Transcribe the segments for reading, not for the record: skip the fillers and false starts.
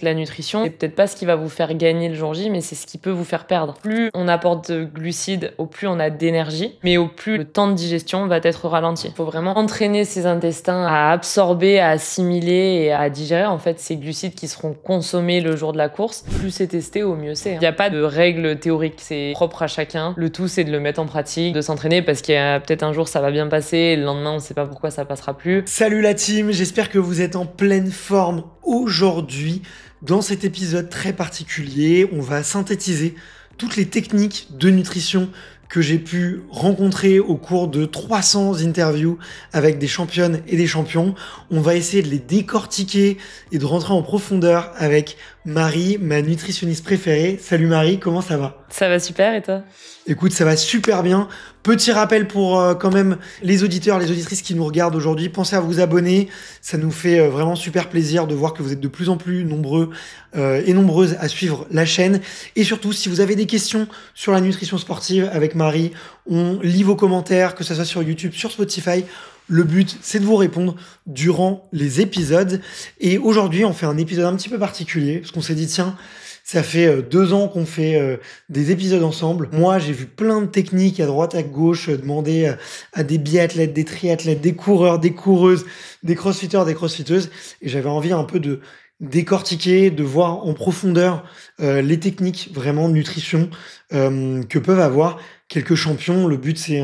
La nutrition, c'est peut-être pas ce qui va vous faire gagner le jour J, mais c'est ce qui peut vous faire perdre. Plus on apporte de glucides, au plus on a d'énergie, mais au plus le temps de digestion va être ralenti. Il faut vraiment entraîner ses intestins à absorber, à assimiler et à digérer en fait ces glucides qui seront consommés le jour de la course. Plus c'est testé, au mieux c'est. Il n'y a pas de règle théorique, c'est propre à chacun. Le tout, c'est de le mettre en pratique, de s'entraîner parce qu'il y a peut-être un jour ça va bien passer, et le lendemain on sait pas pourquoi ça passera plus. Salut la team, j'espère que vous êtes en pleine forme aujourd'hui. Dans cet épisode très particulier, on va synthétiser toutes les techniques de nutrition que j'ai pu rencontrer au cours de 300 interviews avec des championnes et des champions. On va essayer de les décortiquer et de rentrer en profondeur avec Marie, ma nutritionniste préférée. Salut Marie, comment ça va ? Ça va super et toi ? Écoute, ça va super bien. Petit rappel pour quand même les auditeurs, les auditrices qui nous regardent aujourd'hui, pensez à vous abonner. Ça nous fait vraiment super plaisir de voir que vous êtes de plus en plus nombreux et nombreuses à suivre la chaîne. Et surtout, si vous avez des questions sur la nutrition sportive avec Marie, on lit vos commentaires, que ce soit sur YouTube, sur Spotify. Le but, c'est de vous répondre durant les épisodes. Et aujourd'hui, on fait un épisode un petit peu particulier, parce qu'on s'est dit, tiens, ça fait 2 ans qu'on fait des épisodes ensemble. Moi, j'ai vu plein de techniques à droite, à gauche, demander à des biathlètes, des triathlètes, des coureurs, des coureuses, des crossfitters, des crossfitteuses. Et j'avais envie un peu de décortiquer, de voir en profondeur les techniques vraiment de nutrition que peuvent avoir quelques champions. Le but, c'est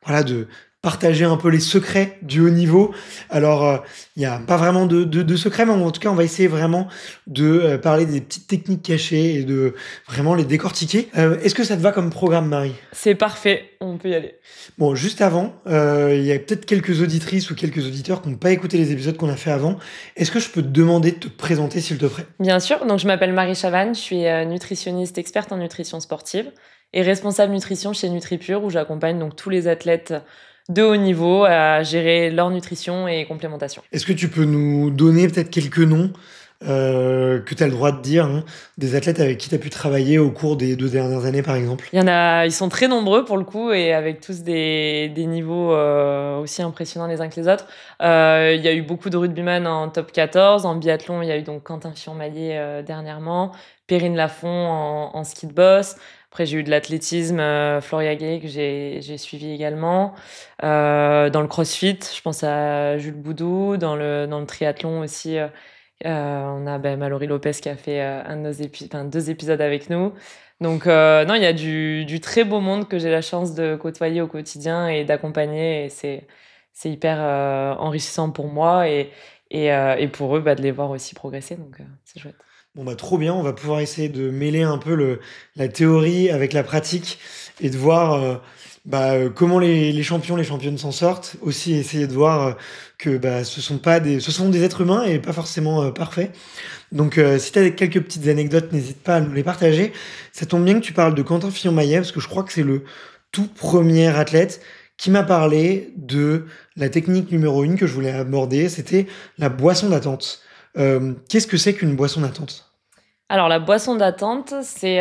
voilà, de partager un peu les secrets du haut niveau. Alors, il n'y a pas vraiment de secrets, mais en tout cas, on va essayer vraiment de parler des petites techniques cachées et de vraiment les décortiquer. Est-ce que ça te va comme programme, Marie ? C'est parfait, on peut y aller. Bon, juste avant, il y a peut-être quelques auditrices ou quelques auditeurs qui n'ont pas écouté les épisodes qu'on a fait avant. Est-ce que je peux te demander de te présenter, s'il te plaît ? Bien sûr, donc je m'appelle Marie Chavannes, je suis nutritionniste experte en nutrition sportive et responsable nutrition chez NutriPure, où j'accompagne donc tous les athlètes de haut niveau à gérer leur nutrition et complémentation. Est-ce que tu peux nous donner peut-être quelques noms que tu as le droit de dire, hein, des athlètes avec qui tu as pu travailler au cours des 2 dernières années, par exemple ? Il y en a, ils sont très nombreux pour le coup, et avec tous des niveaux aussi impressionnants les uns que les autres. Il y a eu beaucoup de rugbyman en top 14. En biathlon, il y a eu donc Quentin Fillon-Maillet dernièrement, Perrine Lafont en ski de boss. Après, j'ai eu de l'athlétisme, Floria Gay, que j'ai suivi également. Dans le crossfit, je pense à Jules Boudou. Dans le triathlon aussi, on a Mallory Lopez qui a fait 2 épisodes avec nous. Donc, non, il y a du très beau monde que j'ai la chance de côtoyer au quotidien et d'accompagner. Et c'est hyper enrichissant pour moi et pour eux de les voir aussi progresser. Donc, c'est chouette. Bon bah trop bien, on va pouvoir essayer de mêler un peu la théorie avec la pratique et de voir comment les champions, les championnes s'en sortent. Aussi essayer de voir que ce sont des êtres humains et pas forcément parfaits. Donc si tu as quelques petites anecdotes, n'hésite pas à nous les partager. Ça tombe bien que tu parles de Quentin Fillon-Maillet parce que je crois que c'est le tout premier athlète qui m'a parlé de la technique numéro 1 que je voulais aborder, c'était la boisson d'attente. Qu'est-ce que c'est qu'une boisson d'attente ? Alors, la boisson d'attente, c'est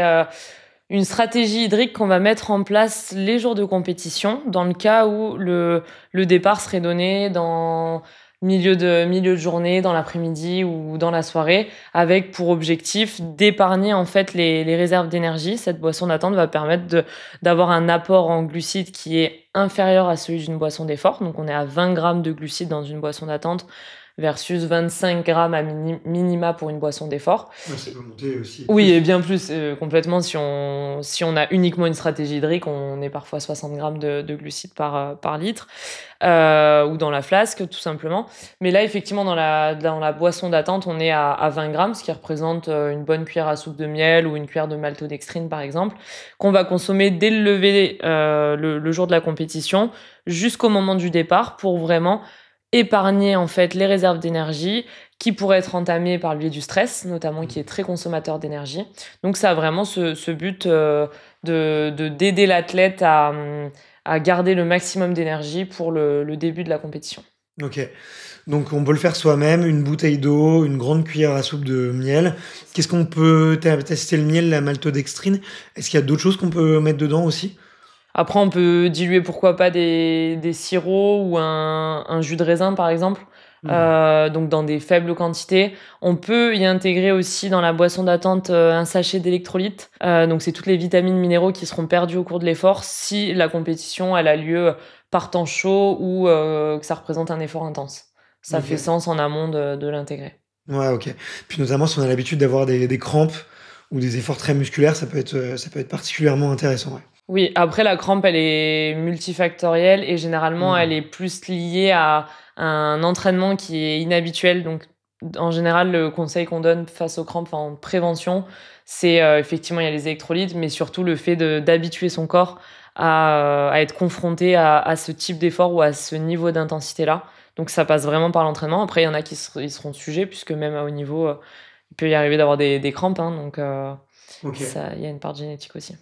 une stratégie hydrique qu'on va mettre en place les jours de compétition, dans le cas où le départ serait donné dans milieu de journée, dans l'après-midi ou dans la soirée, avec pour objectif d'épargner en fait les réserves d'énergie. Cette boisson d'attente va permettre d'avoir un apport en glucides qui est inférieur à celui d'une boisson d'effort. Donc, on est à 20 grammes de glucides dans une boisson d'attente, versus 25 grammes à minima pour une boisson d'effort. Ouais, ça peut monter aussi. Oui, et bien plus, complètement. Si on a uniquement une stratégie hydrique, on est parfois 60 grammes de glucides par litre, ou dans la flasque, tout simplement. Mais là, effectivement, dans la boisson d'attente, on est à 20 grammes, ce qui représente une bonne cuillère à soupe de miel ou une cuillère de maltodextrine, par exemple, qu'on va consommer dès le lever, le jour de la compétition, jusqu'au moment du départ, pour vraiment épargner en fait les réserves d'énergie qui pourraient être entamées par le biais du stress, notamment, qui est très consommateur d'énergie. Donc ça a vraiment ce but d'aider l'athlète à garder le maximum d'énergie pour le début de la compétition. Ok, donc on peut le faire soi-même, une bouteille d'eau, une grande cuillère à soupe de miel. Qu'est-ce qu'on peut tester? Le miel, la maltodextrine. Est-ce qu'il y a d'autres choses qu'on peut mettre dedans aussi? Après, on peut diluer, pourquoi pas, des sirops ou un jus de raisin, par exemple. donc dans des faibles quantités. On peut y intégrer aussi dans la boisson d'attente un sachet d'électrolytes. Donc c'est toutes les vitamines, minéraux qui seront perdus au cours de l'effort si la compétition elle a lieu par temps chaud ou que ça représente un effort intense. Ça fait Ok. sens en amont de l'intégrer. Ouais, ok. Puis notamment si on a l'habitude d'avoir des crampes ou des efforts très musculaires, ça peut être particulièrement intéressant. Ouais. Oui, après la crampe, elle est multifactorielle et généralement, elle est plus liée à un entraînement qui est inhabituel. Donc, en général, le conseil qu'on donne face aux crampes en prévention, c'est effectivement, il y a les électrolytes, mais surtout le fait d'habituer son corps à être confronté à ce type d'effort ou à ce niveau d'intensité-là. Donc, ça passe vraiment par l'entraînement. Après, il y en a ils seront sujets, puisque même à haut niveau, il peut y arriver d'avoir des crampes. Hein, donc, Ok. ça, il y a une part de génétique aussi.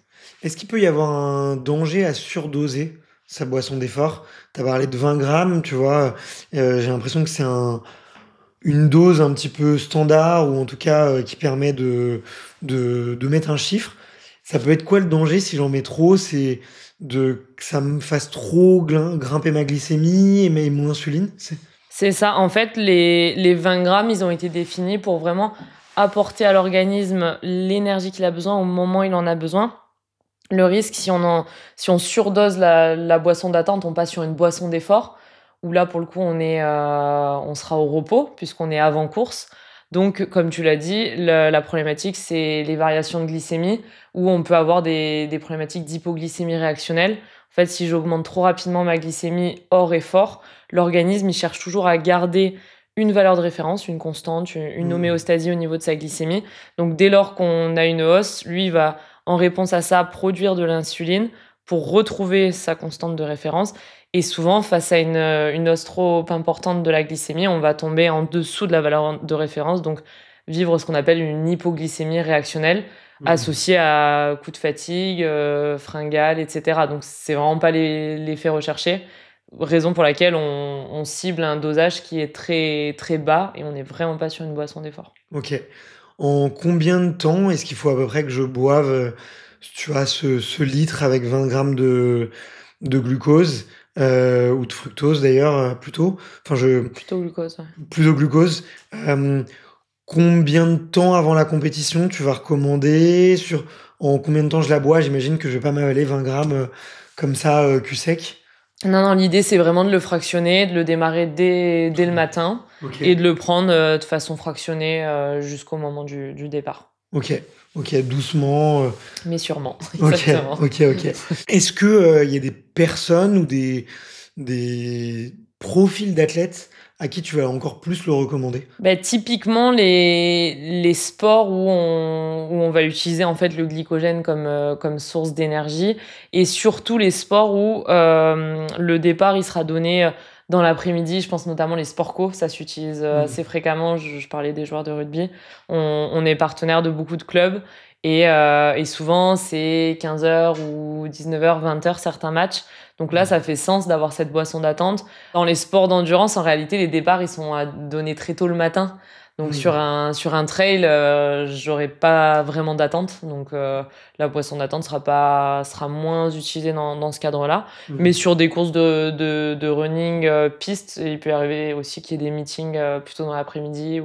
Est-ce qu'il peut y avoir un danger à surdoser sa boisson d'effort? Tu as parlé de 20 grammes, tu vois. J'ai l'impression que c'est une dose un petit peu standard ou en tout cas qui permet de mettre un chiffre. Ça peut être quoi le danger si j'en mets trop? C'est que ça me fasse trop grimper ma glycémie et mon insuline? C'est ça. En fait, les 20 grammes, ils ont été définis pour vraiment apporter à l'organisme l'énergie qu'il a besoin au moment où il en a besoin. Le risque, si on surdose la boisson d'attente, on passe sur une boisson d'effort, où là, pour le coup, on sera au repos, puisqu'on est avant course. Donc, comme tu l'as dit, la problématique, c'est les variations de glycémie, où on peut avoir des problématiques d'hypoglycémie réactionnelle. En fait, si j'augmente trop rapidement ma glycémie hors effort, l'organisme, il cherche toujours à garder une valeur de référence, une constante, une Hmm. homéostasie au niveau de sa glycémie. Donc, dès lors qu'on a une hausse, lui, il va en réponse à ça, produire de l'insuline pour retrouver sa constante de référence. Et souvent, face à une hausse trop importante de la glycémie, on va tomber en dessous de la valeur de référence, donc vivre ce qu'on appelle une hypoglycémie réactionnelle, Hmm. associée à coup de fatigue, fringale, etc. Donc, c'est vraiment pas l'effet recherché. Raison pour laquelle on cible un dosage qui est très, très bas et on n'est vraiment pas sur une boisson d'effort. Ok. En combien de temps est-ce qu'il faut à peu près que je boive, tu vois, ce litre avec 20 grammes de glucose, ou de fructose d'ailleurs, plutôt. Enfin, Plutôt glucose, ouais. plutôt glucose. Euh, Combien de temps avant la compétition tu vas recommander? En combien de temps je la bois? J'imagine que je vais pas m'avaler 20 grammes comme ça, cul sec. Non, non, l'idée, c'est vraiment de le fractionner, de le démarrer dès le matin Ok. et de le prendre de façon fractionnée jusqu'au moment du départ. Ok. Ok, doucement. Mais sûrement, Ok, exactement. ok, ok. Est-ce que il y a des personnes ou des profils d'athlètes à qui tu vas encore plus le recommander? Bah, typiquement, les sports où on va utiliser en fait le glycogène comme source d'énergie et surtout les sports où le départ il sera donné dans l'après-midi. Je pense notamment les sports co, ça s'utilise Hmm. assez fréquemment. Je parlais des joueurs de rugby. On est partenaire de beaucoup de clubs et souvent c'est 15h ou 19h, 20h certains matchs. Donc là, ça fait sens d'avoir cette boisson d'attente. Dans les sports d'endurance, en réalité, les départs, ils sont à donner très tôt le matin. Donc Hmm. sur un trail, j'aurai pas vraiment d'attente. Donc la boisson d'attente sera moins utilisée dans ce cadre-là. Mais Hmm. sur des courses de running piste, il peut arriver aussi qu'il y ait des meetings plutôt dans l'après-midi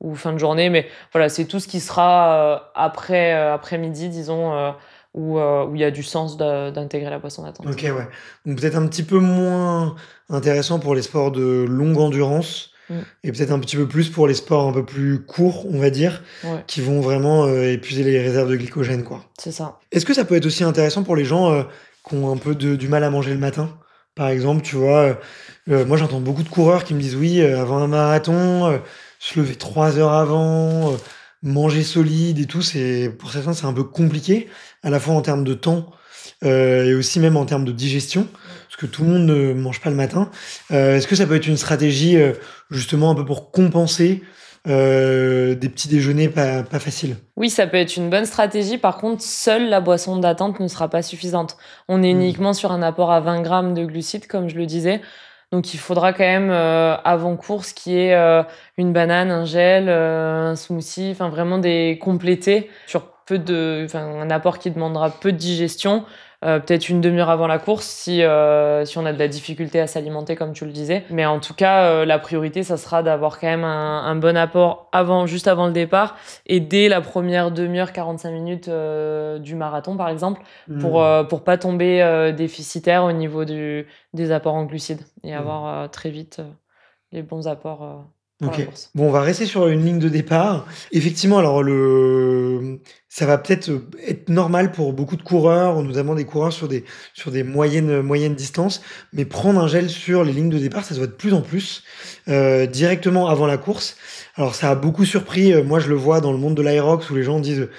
ou fin de journée. Mais voilà, c'est tout ce qui sera après-midi, disons, où il y a du sens d'intégrer la boisson Ok, d'attente. ouais. Donc peut-être un petit peu moins intéressant pour les sports de longue endurance Mm. et peut-être un petit peu plus pour les sports un peu plus courts, on va dire, Ouais, qui vont vraiment épuiser les réserves de glycogène, quoi. c'est ça. Est-ce que ça peut être aussi intéressant pour les gens qui ont un peu du mal à manger le matin? Par exemple, tu vois, moi j'entends beaucoup de coureurs qui me disent oui, avant un marathon, se lever 3 heures avant, manger solide et tout, pour certains c'est un peu compliqué, à la fois en termes de temps et aussi même en termes de digestion, parce que tout le monde ne mange pas le matin. Est-ce que ça peut être une stratégie justement un peu pour compenser des petits déjeuners pas faciles? Oui, ça peut être une bonne stratégie. Par contre, seule la boisson d'attente ne sera pas suffisante. On est Hmm. uniquement sur un apport à 20 grammes de glucides, comme je le disais. Donc, il faudra quand même, avant course, qu'il y ait une banane, un gel, un smoothie, enfin vraiment des complétés sur un apport qui demandera peu de digestion. peut-être une demi-heure avant la course si on a de la difficulté à s'alimenter comme tu le disais. Mais en tout cas, la priorité, ça sera d'avoir quand même un bon apport juste avant le départ et dès la première demi-heure, 45 minutes du marathon par exemple, pour pas tomber déficitaire au niveau des apports en glucides et avoir très vite les bons apports pour la Ok. course. Bon, on va rester sur une ligne de départ. Effectivement, alors ça va peut-être être normal pour beaucoup de coureurs, notamment des coureurs sur des moyennes distances, mais prendre un gel sur les lignes de départ, ça se voit de plus en plus directement avant la course. Alors ça a beaucoup surpris. Moi, je le vois dans le monde de l'Aerox où les gens disent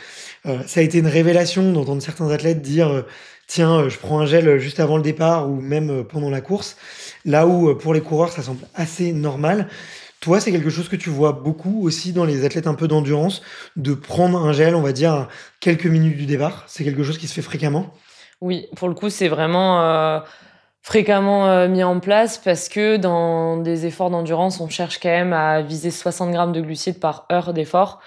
ça a été une révélation d'entendre certains athlètes dire tiens, je prends un gel juste avant le départ ou même pendant la course. Là où pour les coureurs, ça semble assez normal. Toi, c'est quelque chose que tu vois beaucoup aussi dans les athlètes un peu d'endurance, de prendre un gel, on va dire, à quelques minutes du départ. C'est quelque chose qui se fait fréquemment. Oui, pour le coup, c'est vraiment fréquemment mis en place parce que dans des efforts d'endurance, on cherche quand même à viser 60 grammes de glucides par heure d'effort.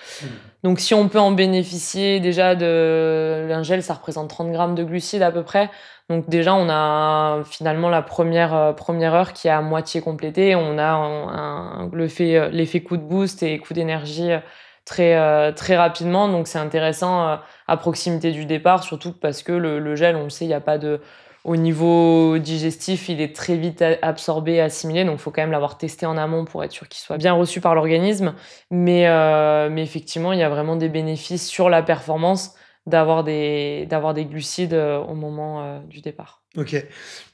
Donc si on peut en bénéficier déjà un gel, ça représente 30 grammes de glucides à peu près. Donc déjà, on a finalement la première heure qui est à moitié complétée. On a l'effet coup de boost et coup d'énergie très rapidement. Donc c'est intéressant à proximité du départ, surtout parce que le gel, on le sait, il n'y a pas de... Au niveau digestif, il est très vite absorbé, assimilé, donc il faut quand même l'avoir testé en amont pour être sûr qu'il soit bien reçu par l'organisme. Mais effectivement, il y a vraiment des bénéfices sur la performance d'avoir des glucides au moment du départ. Ok.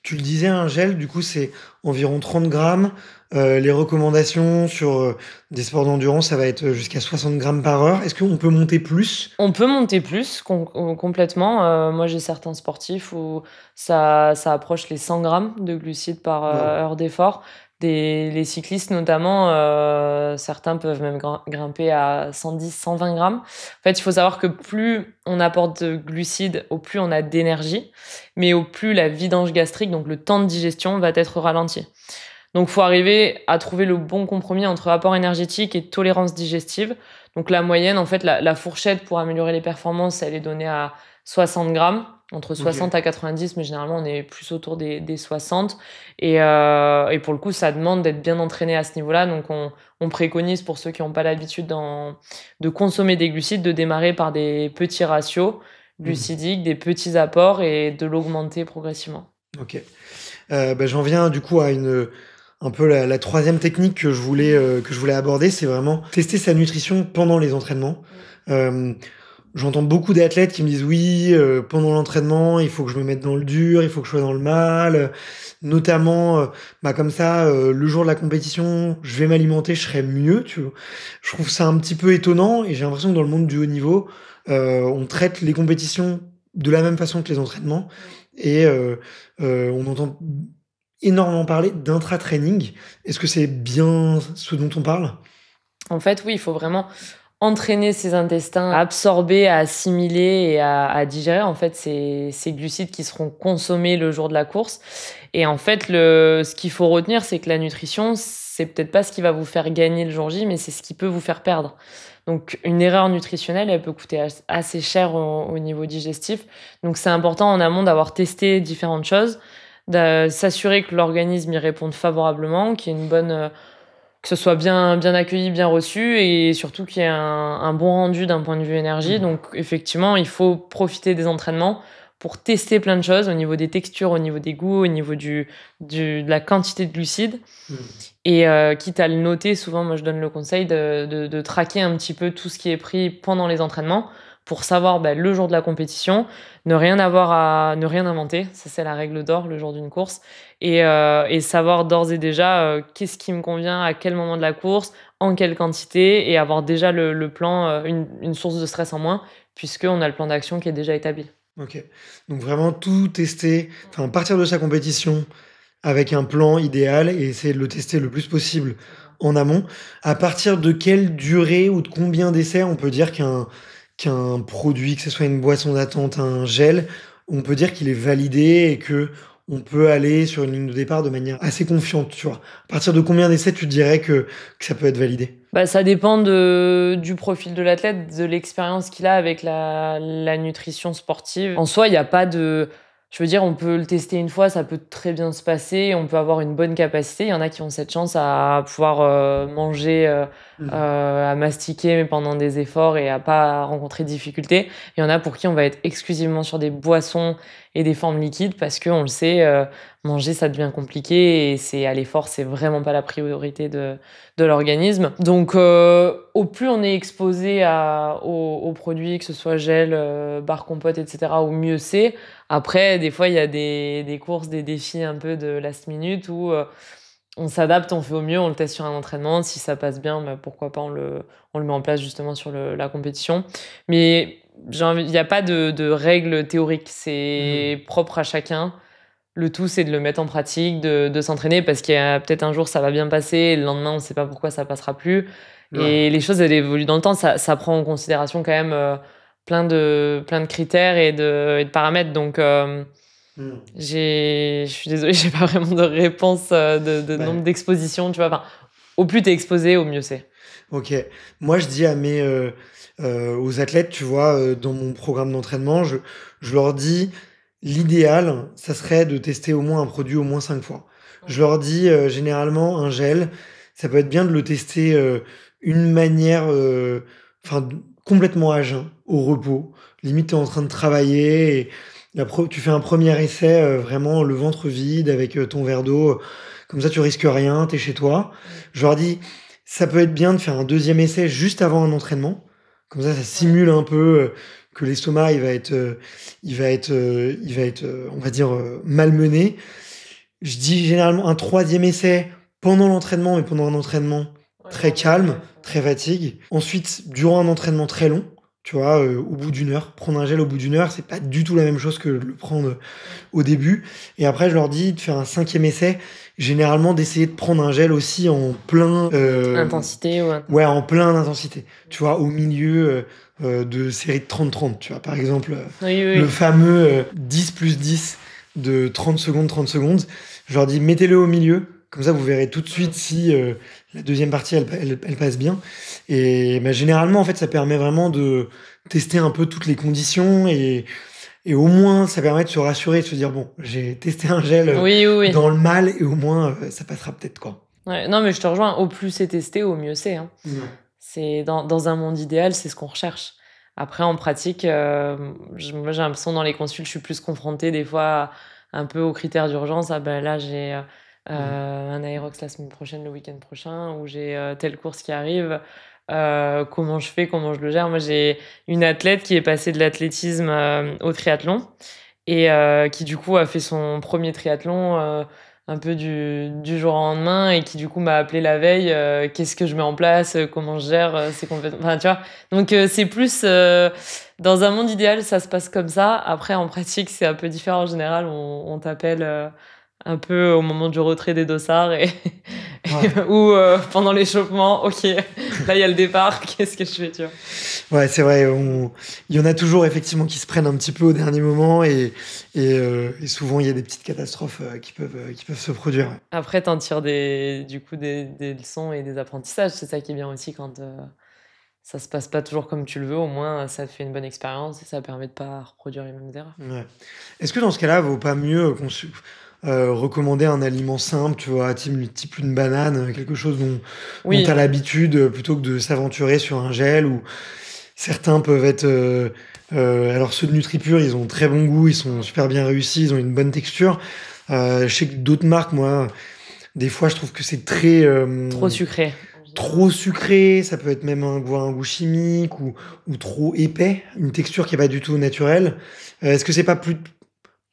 Tu le disais, un gel, du coup, c'est environ 30 grammes. Les recommandations sur des sports d'endurance, ça va être jusqu'à 60 grammes par heure. Est-ce qu'on peut monter plus? On peut monter plus complètement. Moi, j'ai certains sportifs où ça approche les 100 grammes de glucides par Wow. heure d'effort. Les cyclistes notamment, certains peuvent même grimper à 110, 120 grammes. En fait, il faut savoir que plus on apporte de glucides, au plus on a d'énergie, mais au plus la vidange gastrique, donc le temps de digestion, va être ralenti. Donc, il faut arriver à trouver le bon compromis entre apport énergétique et tolérance digestive. Donc, la moyenne, en fait, la fourchette pour améliorer les performances, elle est donnée à 60 grammes, entre 60 Ok. à 90, mais généralement, on est plus autour des 60. Et pour le coup, ça demande d'être bien entraîné à ce niveau-là. Donc, on préconise pour ceux qui n'ont pas l'habitude de consommer des glucides, de démarrer par des petits ratios glucidiques, des petits apports et de l'augmenter progressivement. Ok. J'en viens du coup à un peu la troisième technique que je voulais aborder, c'est vraiment tester sa nutrition pendant les entraînements. Euh, J'entends beaucoup d'athlètes qui me disent oui, pendant l'entraînement, il faut que je me mette dans le dur, il faut que je sois dans le mal, notamment, comme ça, le jour de la compétition, je vais m'alimenter, je serai mieux. Tu vois. Je trouve ça un petit peu étonnant et j'ai l'impression que dans le monde du haut niveau, on traite les compétitions de la même façon que les entraînements et on entend énormément parler d'intra-training. Est-ce que c'est bien ce dont on parle? En fait, oui, il faut vraiment entraîner ses intestins à absorber, à assimiler et à digérer en fait ces glucides qui seront consommés le jour de la course. Et en fait, ce qu'il faut retenir, c'est que la nutrition, c'est peut-être pas ce qui va vous faire gagner le jour J, mais c'est ce qui peut vous faire perdre. Donc une erreur nutritionnelle, elle peut coûter assez cher au niveau digestif. Donc c'est important en amont d'avoir testé différentes choses, de s'assurer que l'organisme y réponde favorablement, qu'il y ait une bonne que ce soit bien accueilli, bien reçu et surtout qu'il y ait un bon rendu d'un point de vue énergie. Mmh. Donc effectivement, il faut profiter des entraînements pour tester plein de choses au niveau des textures, au niveau des goûts, au niveau de la quantité de glucides. Mmh. Et quitte à le noter, souvent, moi je donne le conseil de traquer un petit peu tout ce qui est pris pendant les entraînements pour savoir le jour de la compétition, ne rien inventer, ça c'est la règle d'or le jour d'une course, et savoir d'ores et déjà qu'est-ce qui me convient à quel moment de la course, en quelle quantité, et avoir déjà le plan, une source de stress en moins, puisqu'on a le plan d'action qui est déjà établi. Ok. Donc vraiment tout tester, enfin partir de sa compétition avec un plan idéal et essayer de le tester le plus possible en amont. À partir de quelle durée ou de combien d'essais on peut dire qu'un produit, que ce soit une boisson d'attente, un gel, on peut dire qu'il est validé et que on peut aller sur une ligne de départ de manière assez confiante, tu vois. À partir de combien d'essais tu dirais que ça peut être validé? Ça dépend du profil de l'athlète, de l'expérience qu'il a avec la nutrition sportive. En soi, il n'y a pas de Je veux dire, on peut le tester une fois, ça peut très bien se passer, on peut avoir une bonne capacité. Il y en a qui ont cette chance à pouvoir, manger, Mmh. à mastiquer pendant des efforts et à pas rencontrer de difficultés. Il y en a pour qui on va être exclusivement sur des boissons et des formes liquides parce qu'on le sait, manger ça devient compliqué et c'est à l'effort, c'est vraiment pas la priorité de l'organisme. Donc au plus on est exposé aux produits, que ce soit gel, barres compotes et cetera, au mieux c'est. Après, des fois, il y a des courses, des défis un peu de last minute où, on s'adapte, on fait au mieux, on le teste sur un entraînement. Si ça passe bien, bah, pourquoi pas on le met en place justement sur la compétition. Mais il y a pas de règles théoriques, Mmh. c'est propre à chacun. Le tout, c'est de le mettre en pratique, de s'entraîner parce qu'il y a peut-être un jour ça va bien passer et le lendemain, on ne sait pas pourquoi ça passera plus Ouais. et les choses, elles évoluent dans le temps. Ça prend en considération quand même, plein de critères et de paramètres donc Mmh. je suis désolée, j'ai pas vraiment de réponse, de Bah, nombre d'expositions, tu vois? Enfin, au plus tu es exposé, au mieux c'est. OK. Moi, je dis à aux athlètes, tu vois, dans mon programme d'entraînement, je leur dis: «L'idéal, ça serait de tester au moins un produit au moins 5 fois». Je leur dis, généralement, un gel, ça peut être bien de le tester, une manière, enfin, complètement à jeun, au repos. Limite, tu es en train de travailler et tu fais un premier essai, vraiment le ventre vide avec, ton verre d'eau, comme ça tu risques rien, tu es chez toi. Mmh. Je leur dis: «Ça peut être bien de faire un deuxième essai juste avant un entraînement». Comme ça Ouais. simule un peu, que l'estomac, il va être, on va dire, malmené. Je dis généralement un troisième essai pendant l'entraînement, mais pendant un entraînement Ouais, très grand calme, écart, très fatigue. Ensuite, durant un entraînement très long, tu vois, au bout d'une heure, prendre un gel au bout d'une heure, c'est pas du tout la même chose que le prendre Mmh. au début. Et après, je leur dis de faire un cinquième essai, généralement d'essayer de prendre un gel aussi en plein, Intensité ou ouais, en plein intensité. Tu vois, au milieu de séries de 30-30. Tu vois, par exemple, oui, oui, le oui. fameux 10 + 10 de 30 secondes, 30 secondes. Je leur dis, mettez-le au milieu. Comme ça, vous verrez tout de suite Mmh. si la deuxième partie, elle passe bien. Et bah, généralement, en fait, ça permet vraiment de tester un peu toutes les conditions et au moins, ça permet de se rassurer, de se dire, bon, j'ai testé un gel Oui, oui, oui. dans le mal et au moins, ça passera peut-être, quoi. Ouais, non, mais je te rejoins, au plus c'est testé, au mieux c'est, hein. Ouais. C'est dans un monde idéal, c'est ce qu'on recherche. Après en pratique, moi j'ai l'impression dans les consults, je suis plus confrontée des fois un peu aux critères d'urgence. Ah ben là j'ai, Mhm. un aérox la semaine prochaine, le week-end prochain ou j'ai, telle course qui arrive. Comment je fais? Comment je le gère? Moi j'ai une athlète qui est passée de l'athlétisme, au triathlon et qui du coup a fait son premier triathlon, un peu du jour au lendemain et qui du coup m'a appelé la veille, «Qu'est-ce que je mets en place? Comment je gère?» C'est complètement enfin, tu vois? Donc c'est plus, dans un monde idéal, ça se passe comme ça. Après en pratique, c'est un peu différent. En général, on t'appelle, un peu au moment du retrait des dossards et Ouais. ou, pendant l'échauffement: «OK, là il y a le départ, qu'est-ce que je fais?» tu vois? Ouais, c'est vrai, il y en a toujours effectivement qui se prennent un petit peu au dernier moment et souvent il y a des petites catastrophes, qui peuvent se produire, ouais. Après, tu en tires du coup des leçons et des apprentissages. C'est ça qui est bien aussi quand, ça se passe pas toujours comme tu le veux, au moins, ça te fait une bonne expérience et ça permet de pas reproduire les mêmes erreurs. Ouais. Est-ce que dans ce cas-là, vaut pas mieux, recommander un aliment simple, tu vois? Type une banane, quelque chose dont tu Oui, as l'habitude, plutôt que de s'aventurer sur un gel ou certains peuvent être, alors ceux de NutriPure, ils ont très bon goût, ils sont mmh, super bien réussis, ils ont une bonne texture. Je sais que d'autres marques, moi, des fois, je trouve que c'est très, trop sucré en général. trop sucré, ça peut être même un goût chimique ou trop épais, une texture qui est pas du tout naturelle. Est-ce que c'est pas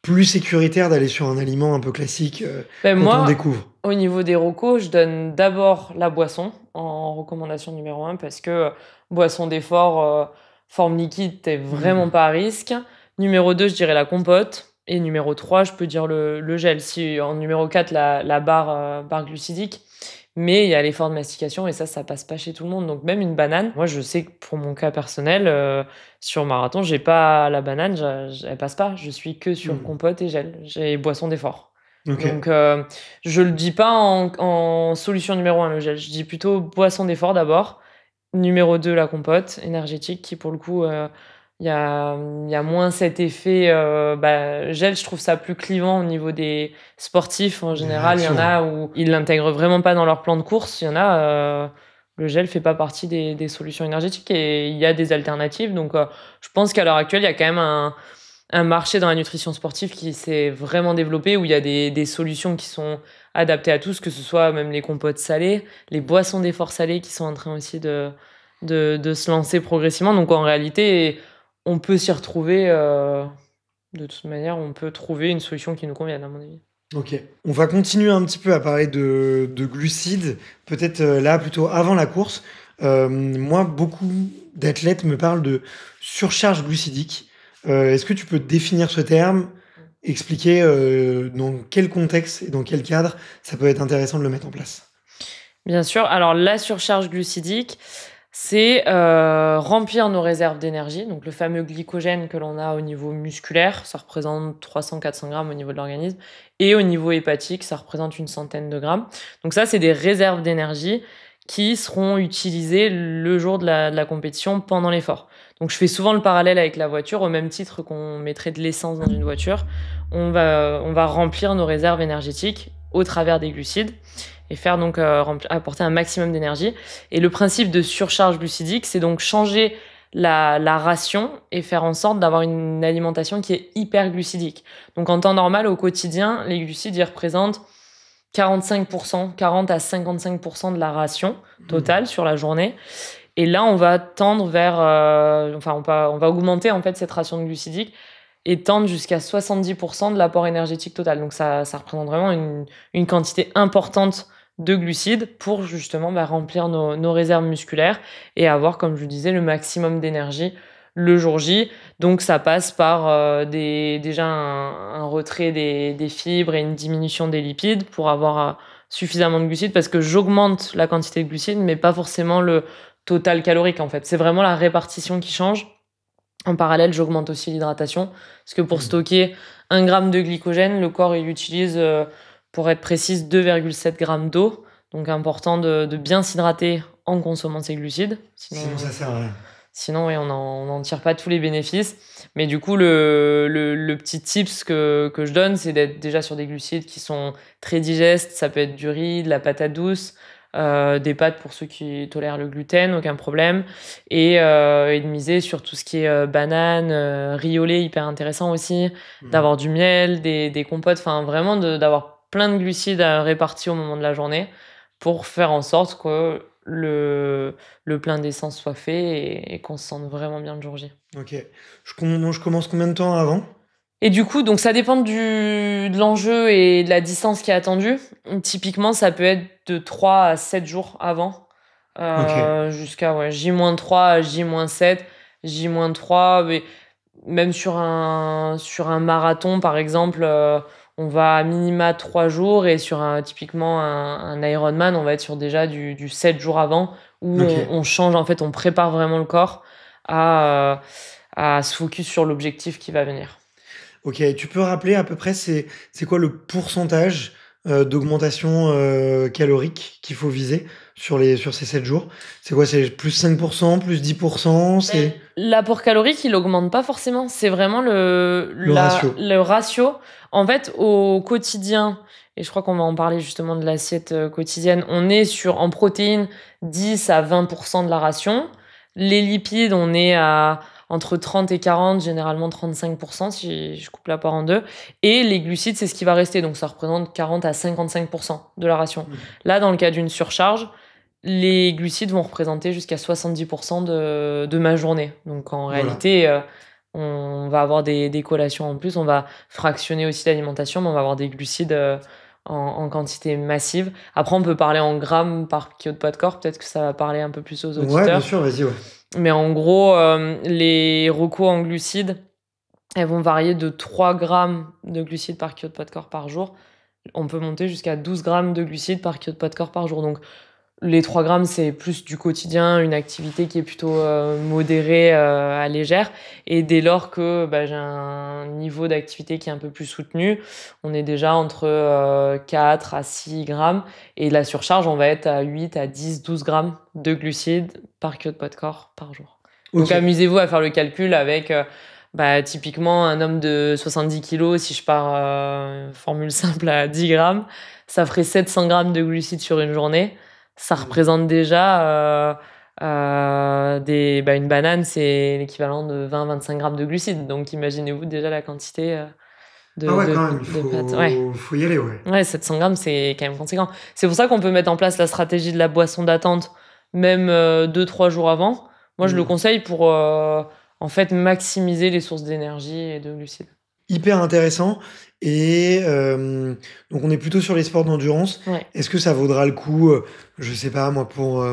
plus sécuritaire d'aller sur un aliment un peu classique, Ben quand on moi, découvre? au niveau des recos, je donne d'abord la boisson en recommandation numéro un parce que, boisson d'effort, forme liquide, tu vraiment Mmh. pas à risque. Numéro 2, je dirais la compote et numéro 3, je peux dire le gel. Si en numéro 4, la barre glucidique. Mais il y a l'effort de mastication et ça passe pas chez tout le monde. Donc même une banane, moi je sais que pour mon cas personnel, sur marathon, j'ai pas la banane, elle passe pas. Je suis que sur Mmh. compote et gel. J'ai boisson d'effort. OK. Donc je le dis pas en solution numéro un le gel. Je dis plutôt boisson d'effort d'abord. Numéro 2 la compote énergétique qui pour le coup, il y a moins cet effet gel. Je trouve ça plus clivant au niveau des sportifs. En Des général, il y en réactions, ouais. a où ils l'intègrent vraiment pas dans leur plan de course. Il y en a, le gel fait pas partie des solutions énergétiques et il y a des alternatives. Donc, je pense qu'à l'heure actuelle, il y a quand même un marché dans la nutrition sportive qui s'est vraiment développé, où il y a des solutions qui sont adaptées à tous, que ce soit même les compotes salées, les boissons d'effort salées qui sont en train aussi de se lancer progressivement. Donc en réalité, on peut s'y retrouver, de toute manière, on peut trouver une solution qui nous convienne, à mon avis. Ok. On va continuer un petit peu à parler de glucides, peut-être là plutôt avant la course. Moi, beaucoup d'athlètes me parlent de surcharge glucidique. Est-ce que tu peux définir ce terme, expliquer dans quel contexte et dans quel cadre ça peut être intéressant de le mettre en place? Bien sûr. Alors la surcharge glucidique, c'est remplir nos réserves d'énergie, donc le fameux glycogène que l'on a au niveau musculaire, ça représente 300-400 grammes au niveau de l'organisme, et au niveau hépatique, ça représente une centaine de grammes. Donc ça, c'est des réserves d'énergie qui seront utilisées le jour de la compétition pendant l'effort. Donc je fais souvent le parallèle avec la voiture, au même titre qu'on mettrait de l'essence dans une voiture. On va remplir nos réserves énergétiques au travers des glucides et faire donc apporter un maximum d'énergie. Et le principe de surcharge glucidique, c'est donc changer la ration et faire en sorte d'avoir une alimentation qui est hyperglucidique. Donc en temps normal, au quotidien, les glucides, ils représentent 45%, 40 à 55% de la ration totale sur la journée. Et là, on va tendre vers, on va augmenter en fait cette ration de glucidique et tendre jusqu'à 70% de l'apport énergétique total. Donc ça représente vraiment une quantité importante de glucides pour justement remplir nos réserves musculaires et avoir, comme je vous disais, le maximum d'énergie le jour J. Donc ça passe par déjà un retrait des fibres et une diminution des lipides pour avoir suffisamment de glucides, parce que j'augmente la quantité de glucides, mais pas forcément le total calorique en fait. C'est vraiment la répartition qui change. En parallèle, j'augmente aussi l'hydratation, parce que pour stocker 1 gramme de glycogène, le corps il utilise, pour être précise, 2,7 grammes d'eau. Donc important de bien s'hydrater en consommant ces glucides. Sinon, ça sert à rien. Sinon, oui, on n'en tire pas tous les bénéfices. Mais du coup, le petit tips que je donne, c'est d'être déjà sur des glucides qui sont très digestes. Ça peut être du riz, de la patate douce, des pâtes pour ceux qui tolèrent le gluten, aucun problème. Et de miser sur tout ce qui est banane, riz au lait, hyper intéressant aussi. D'avoir du miel, des compotes, enfin vraiment d'avoir plein de glucides répartis au moment de la journée pour faire en sorte que le plein d'essence soit fait et qu'on se sente vraiment bien le jour J. Ok. Je commence combien de temps avant? Et du coup, donc ça dépend de l'enjeu et de la distance qui est attendue. Typiquement, ça peut être de 3 à 7 jours avant, Ok. jusqu'à J-3, J-7, J-3. Mais même sur un marathon, par exemple, on va à minima 3 jours, et sur typiquement un Ironman, on va être sur déjà du 7 jours avant, où Ok. on change, en fait, on prépare vraiment le corps à se focus sur l'objectif qui va venir. Ok, tu peux rappeler à peu près c'est quoi le pourcentage d'augmentation calorique qu'il faut viser sur ces 7 jours? C'est quoi? C'est plus 5%, plus 10%? C'est L'apport calorique, il augmente pas forcément. C'est vraiment le ratio. le ratio. En fait, au quotidien, et je crois qu'on va en parler justement de l'assiette quotidienne, on est en protéines, 10 à 20% de la ration. Les lipides, on est à entre 30 et 40, généralement 35% si je coupe l'apport en deux. Et les glucides, c'est ce qui va rester. Donc ça représente 40 à 55% de la ration. Là, dans le cas d'une surcharge, les glucides vont représenter jusqu'à 70% de ma journée. Donc en Voilà. réalité, on va avoir des collations en plus, on va fractionner aussi l'alimentation, mais on va avoir des glucides en quantité massive. Après, on peut parler en grammes par kilo de poids de corps, peut-être que ça va parler un peu plus aux Ouais, bien auditeurs. sûr, vas-y, ouais. Mais en gros, les recos en glucides, elles vont varier de 3 grammes de glucides par kilo de poids de corps par jour. On peut monter jusqu'à 12 grammes de glucides par kilo de poids de corps par jour. Donc les 3 grammes, c'est plus du quotidien, une activité qui est plutôt modérée à légère. Et dès lors que j'ai un niveau d'activité qui est un peu plus soutenu, on est déjà entre 4 à 6 grammes. Et la surcharge, on va être à 8 à 10, 12 grammes de glucides par kilo de poids de corps par jour. Donc, Ok. amusez-vous à faire le calcul avec, typiquement, un homme de 70 kilos, si je pars formule simple à 10 grammes, ça ferait 700 grammes de glucides sur une journée. Ça Mm. représente déjà une banane, c'est l'équivalent de 20-25 grammes de glucides. Donc, imaginez-vous déjà la quantité Ah de, ouais, de, quand même, il de pâtes. Ouais. faut y aller, ouais. Ouais, 700 grammes, c'est quand même conséquent. C'est pour ça qu'on peut mettre en place la stratégie de la boisson d'attente, même 2-3 jours avant. Moi, je le Mm. conseille pour en fait maximiser les sources d'énergie et de glucides. Hyper intéressant. Et donc, on est plutôt sur les sports d'endurance. Ouais. Est-ce que ça vaudra le coup, je sais pas, moi, pour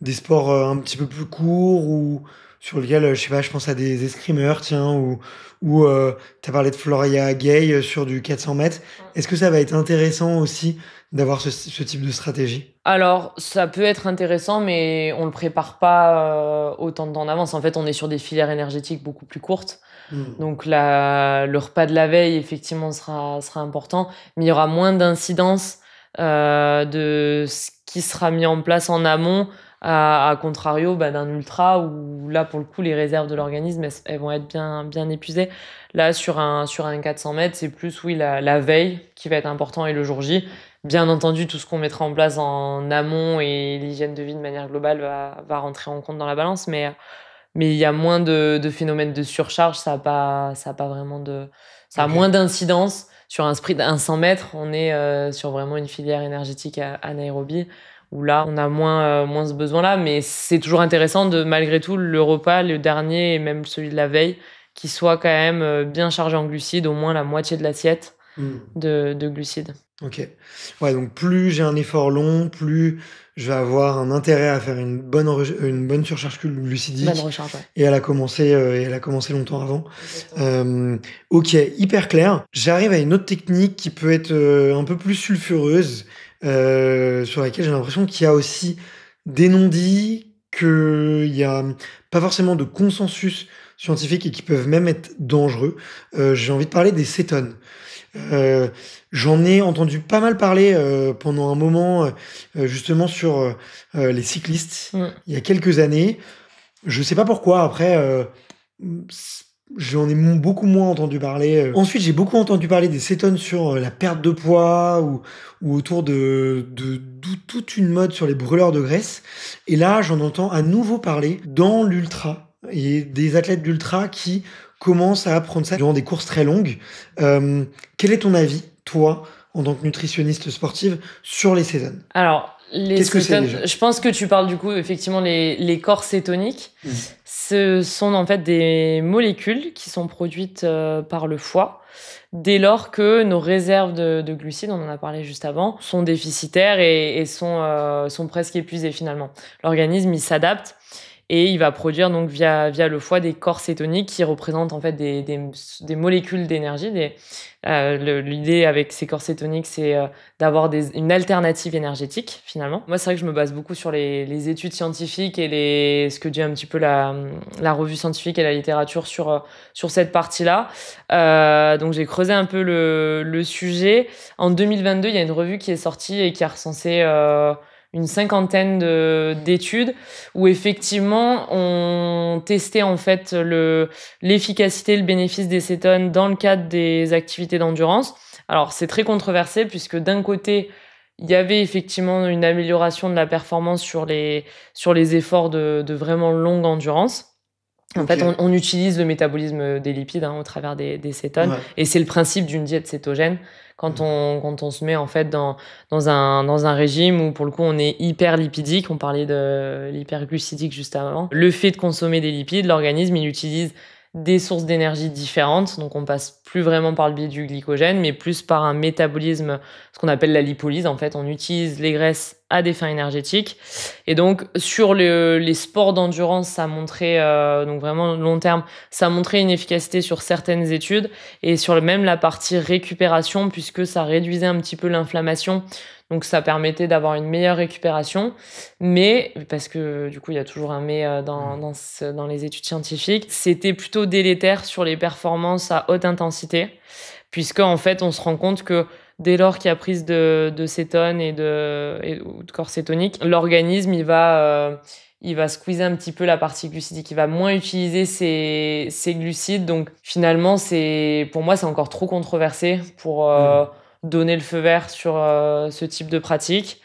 des sports un petit peu plus courts ou sur lesquels, je sais pas, je pense à des escrimeurs, tiens, ou tu as parlé de Floria Gay sur du 400 mètres. Est-ce que ça va être intéressant aussi d'avoir ce type de stratégie? Alors, ça peut être intéressant, mais on le prépare pas autant de temps en avance. En fait, on est sur des filières énergétiques beaucoup plus courtes. Hmm. Donc, le repas de la veille, effectivement, sera important, mais il y aura moins d'incidence de ce qui sera mis en place en amont, à contrario d'un ultra où là, pour le coup, les réserves de l'organisme, elles vont être bien, bien épuisées. Là, sur un 400 mètres, c'est plus, oui, la veille qui va être important et le jour J. Bien entendu, tout ce qu'on mettra en place en amont et l'hygiène de vie de manière globale va rentrer en compte dans la balance, mais il y a moins de phénomènes de surcharge, ça a pas vraiment ça a Ok. moins d'incidence. Sur un sprint à 100 mètres, on est sur vraiment une filière énergétique anaérobie, où là, on a moins ce besoin-là, mais c'est toujours intéressant de, malgré tout, le repas, le dernier et même celui de la veille, qui soit quand même bien chargé en glucides, au moins la moitié de l'assiette Hmm. de glucides. Ok. Ouais, donc plus j'ai un effort long, plus je vais avoir un intérêt à faire une bonne surcharge Bonne glucidique. recharge, ouais. Et elle a commencé longtemps avant. Exactement. Ok, hyper clair. J'arrive à une autre technique qui peut être un peu plus sulfureuse, sur laquelle j'ai l'impression qu'il y a aussi des non-dits, qu'il y a pas forcément de consensus scientifique et qui peuvent même être dangereux. J'ai envie de parler des cétones. Euh, J'en ai entendu pas mal parler pendant un moment, justement sur les cyclistes, Mm. il y a quelques années. Je sais pas pourquoi, après, j'en ai beaucoup moins entendu parler. Ensuite, j'ai beaucoup entendu parler des cétones sur la perte de poids ou autour de toute une mode sur les brûleurs de graisse. Et là, j'en entends à nouveau parler dans l'ultra et des athlètes d'ultra qui commencent à apprendre ça durant des courses très longues. Quel est ton avis, toi, en tant que nutritionniste sportive, sur les cétones? Alors, les Qu'est-ce que c'est cétones, déjà? je pense que tu parles du coup, effectivement, les corps cétoniques. Mm. Ce sont en fait des molécules qui sont produites par le foie dès lors que nos réserves de glucides, on en a parlé juste avant, sont déficitaires et sont presque épuisées finalement. L'organisme, il s'adapte et il va produire donc via le foie des corps cétoniques qui représentent en fait des molécules d'énergie. L'idée avec ces corps cétoniques, c'est d'avoir une alternative énergétique finalement. Moi, c'est vrai que je me base beaucoup sur les études scientifiques et ce que dit un petit peu la revue scientifique et la littérature sur cette partie-là. Donc j'ai creusé un peu le sujet. En 2022, il y a une revue qui est sortie et qui a recensé une cinquantaine d'études où effectivement on testait en fait l'efficacité, le bénéfice des cétones dans le cadre des activités d'endurance. Alors c'est très controversé puisque d'un côté il y avait effectivement une amélioration de la performance sur les efforts de vraiment longue endurance. En Ok. fait, on utilise le métabolisme des lipides au travers des cétones, Ouais. et c'est le principe d'une diète cétogène. Quand Mm. on se met en fait dans un régime où pour le coup on est hyper lipidique, on parlait de l'hyperglucidique juste avant. Le fait de consommer des lipides, l'organisme il utilise des sources d'énergie différentes, donc on passe plus vraiment par le biais du glycogène, mais plus par un métabolisme, ce qu'on appelle la lipolyse. En fait, on utilise les graisses à des fins énergétiques. Et donc, sur les sports d'endurance, ça a montré, donc vraiment long terme, ça a montré une efficacité sur certaines études et sur même la partie récupération, puisque ça réduisait un petit peu l'inflammation. Donc, ça permettait d'avoir une meilleure récupération. Mais, parce que du coup, il y a toujours un mais dans les études scientifiques, c'était plutôt délétère sur les performances à haute intensité, puisque en fait, on se rend compte que dès lors qu'il y a prise de cétone ou de corps cétonique, l'organisme, il va squeezer un petit peu la partie glucidique. Il va moins utiliser ses glucides. Donc, finalement, pour moi, c'est encore trop controversé pour donner le feu vert sur ce type de pratique.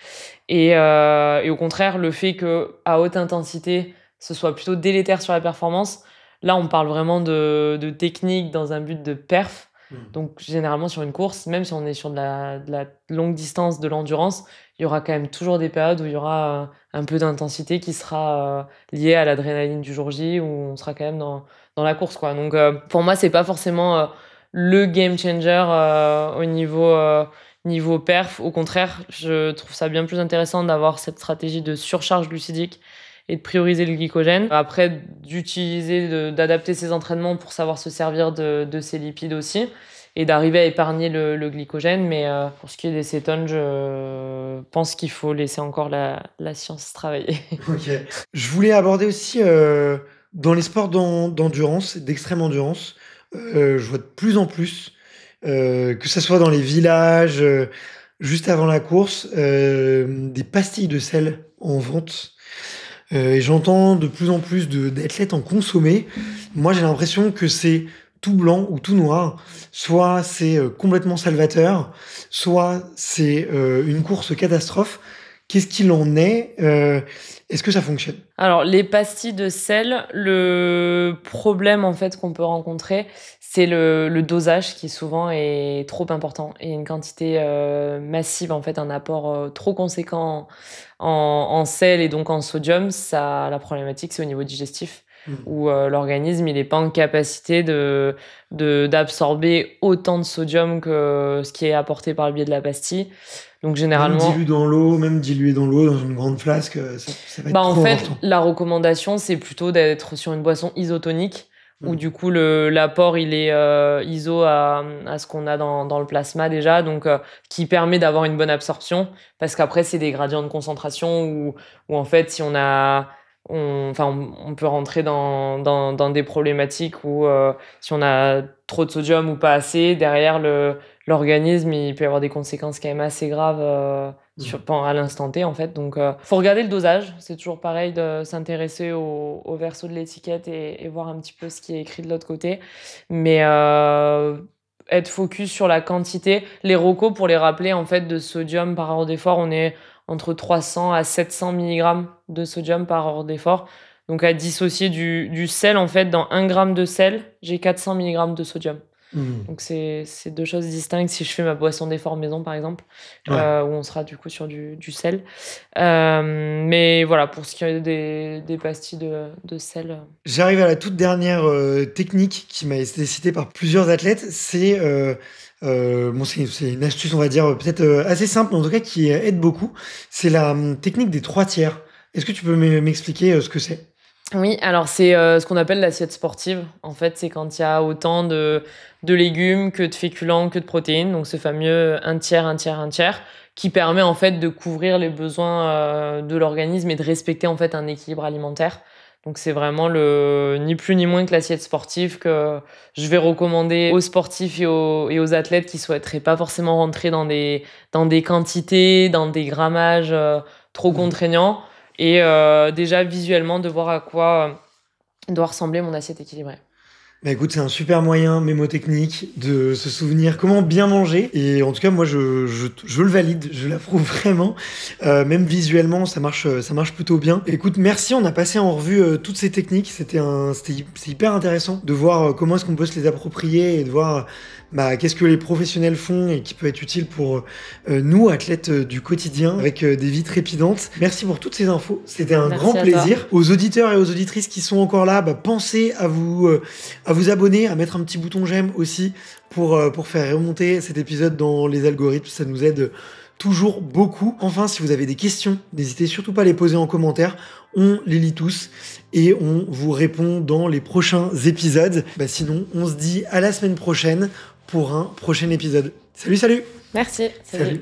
Et au contraire, le fait qu'à haute intensité, ce soit plutôt délétère sur la performance, là, on parle vraiment de technique dans un but de perf. Donc, généralement, sur une course, même si on est sur de la longue distance, de l'endurance, il y aura quand même toujours des périodes où il y aura un peu d'intensité qui sera liée à l'adrénaline du jour J, où on sera quand même dans la course, quoi. Donc, pour moi, c'est pas forcément le game changer au niveau perf. Au contraire, je trouve ça bien plus intéressant d'avoir cette stratégie de surcharge glucidique et de prioriser le glycogène. Après, d'adapter ses entraînements pour savoir se servir de ses lipides aussi et d'arriver à épargner le glycogène. Mais pour ce qui est des cétones, je pense qu'il faut laisser encore la science travailler. Ok. Je voulais aborder aussi dans les sports d'endurance, d'extrême endurance, je vois de plus en plus, que ce soit dans les villages, juste avant la course, des pastilles de sel en vente. Et j'entends de plus en plus d'athlètes en consommer. Moi, j'ai l'impression que c'est tout blanc ou tout noir. Soit c'est complètement salvateur, soit c'est une course catastrophe. Qu'est-ce qu'il en est Est-ce que ça fonctionne? Alors, les pastilles de sel, le problème en fait qu'on peut rencontrer, c'est le dosage qui souvent est trop important et une quantité massive, en fait, un apport trop conséquent en sel et donc en sodium. La problématique, c'est au niveau digestif, où l'organisme il n'est pas en capacité d'absorber autant de sodium que ce qui est apporté par le biais de la pastille. Donc généralement, même dilué dans l'eau, dans une grande flasque, ça va être trop en fait, important. la recommandation, c'est plutôt d'être sur une boisson isotonique, où du coup, l'apport, il est iso à ce qu'on a dans le plasma déjà, donc qui permet d'avoir une bonne absorption, parce qu'après, c'est des gradients de concentration où en fait, si on peut rentrer dans des problématiques où si on a trop de sodium ou pas assez, derrière l'organisme, il peut y avoir des conséquences quand même assez graves à l'instant T, en fait. Donc, faut regarder le dosage. C'est toujours pareil de s'intéresser au verso de l'étiquette et voir un petit peu ce qui est écrit de l'autre côté. Mais être focus sur la quantité. Les recos, pour les rappeler, en fait, de sodium par heure d'effort, on est entre 300 à 700 mg de sodium par heure d'effort. Donc, à dissocier du sel, en fait, dans 1 g de sel, j'ai 400 mg de sodium. Donc, c'est deux choses distinctes. Si je fais ma boisson d'effort maison, par exemple, où on sera du coup sur du sel. Mais voilà, pour ce qui est des pastilles de sel. J'arrive à la toute dernière technique qui m'a été citée par plusieurs athlètes. C'est une astuce, on va dire, peut-être assez simple, mais en tout cas qui aide beaucoup. C'est la technique des 3 tiers. Est-ce que tu peux m'expliquer ce que c'est? Oui, alors c'est ce qu'on appelle l'assiette sportive. En fait, c'est quand il y a autant de légumes que de féculents, que de protéines. Donc, ce fameux 1 tiers, 1 tiers, 1 tiers, qui permet en fait de couvrir les besoins de l'organisme et de respecter en fait un équilibre alimentaire. Donc, c'est vraiment ni plus ni moins que l'assiette sportive que je vais recommander aux sportifs et aux athlètes qui souhaiteraient pas forcément rentrer dans des quantités, dans des grammages trop contraignants. Et déjà, visuellement, de voir à quoi doit ressembler mon assiette équilibrée. Bah écoute, c'est un super moyen mémotechnique de se souvenir comment bien manger. Et en tout cas, moi, je le valide, je l'approuve vraiment. Même visuellement, ça marche plutôt bien. Écoute, merci, on a passé en revue toutes ces techniques. C'est hyper intéressant de voir comment est-ce qu'on peut se les approprier et de voir qu'est-ce que les professionnels font et qui peut être utile pour nous, athlètes du quotidien, avec des vies trépidantes. Merci pour toutes ces infos. C'était un grand plaisir. Aux auditeurs et aux auditrices qui sont encore là, pensez à vous abonner, à mettre un petit bouton j'aime aussi pour faire remonter cet épisode dans les algorithmes. Ça nous aide toujours beaucoup. Enfin, si vous avez des questions, n'hésitez surtout pas à les poser en commentaire. On les lit tous et on vous répond dans les prochains épisodes. Sinon, on se dit à la semaine prochaine pour un prochain épisode. Salut! Merci. Salut.